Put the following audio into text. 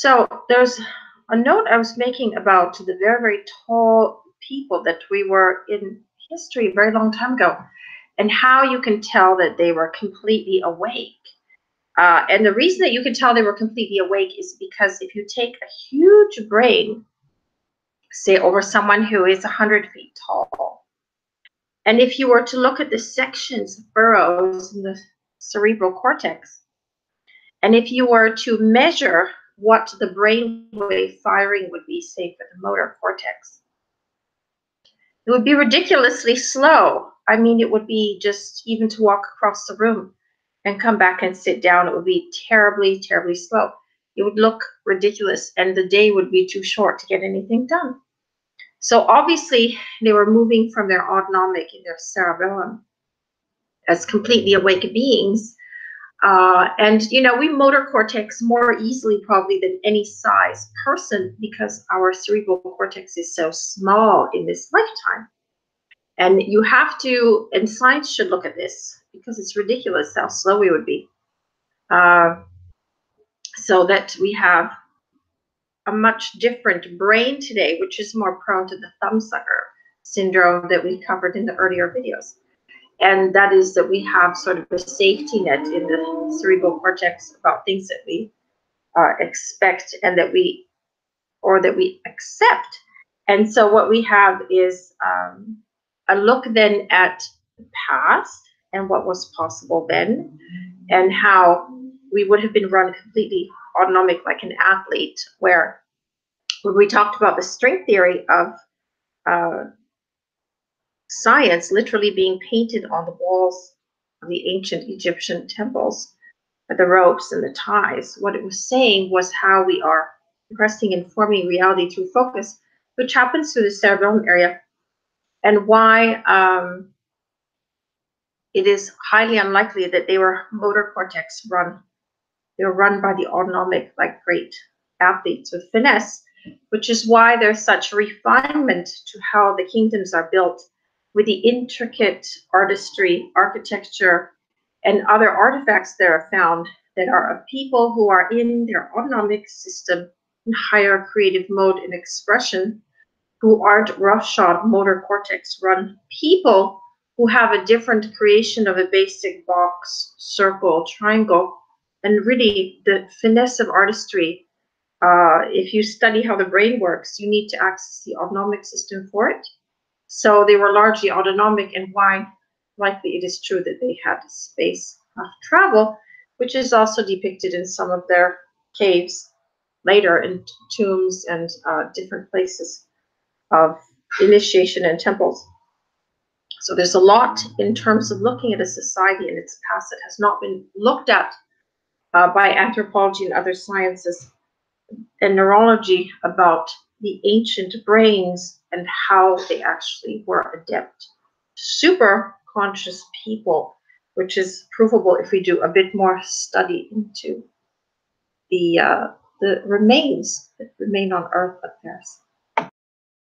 So there's a note I was making about the very, very tall people that we were in history a very long time ago, and how you can tell that they were completely awake. And the reason that you can tell they were completely awake is because if you take a huge brain, say over someone who is 100 feet tall, and if you were to look at the sections, burrows in the cerebral cortex, and if you were to measure what the brainwave firing would be, say, for the motor cortex, it would be ridiculously slow. I mean, it would be just even to walk across the room and come back and sit down, it would be terribly, terribly slow. It would look ridiculous, and the day would be too short to get anything done. So obviously, they were moving from their autonomic in their cerebellum as completely awake beings. And we motor cortex more easily probably than any size person because our cerebral cortex is so small in this lifetime. And you have to, and science should look at this because it's ridiculous how slow we would be. So that we have a much different brain today, which is more prone to the thumbsucker syndrome that we covered in the earlier videos. And that is that we have sort of a safety net in the cerebral cortex about things that we expect and that we accept. And so what we have is a look then at the past and what was possible then, and how we would have been run completely autonomic like an athlete, where when we talked about the string theory of science literally being painted on the walls of the ancient Egyptian temples, the ropes and the ties, what it was saying was how we are progressing and forming reality through focus, which happens through the cerebellum area, and why it is highly unlikely that they were motor cortex run. They were run by the autonomic, like great athletes with finesse, which is why there's such refinement to how the kingdoms are built with the intricate artistry, architecture, and other artifacts that are found that are of people who are in their autonomic system in higher creative mode and expression, who aren't roughshod motor cortex run people who have a different creation of a basic box, circle, triangle, and really the finesse of artistry. If you study how the brain works, you need to access the autonomic system for it. So they were largely autonomic, and why likely it is true that they had space of travel, which is also depicted in some of their caves later, in tombs and different places of initiation and temples. So there's a lot in terms of looking at a society and its past that has not been looked at by anthropology and other sciences and neurology about the ancient brains and how they actually were adept, super conscious people, which is provable if we do a bit more study into the remains that remain on Earth up there.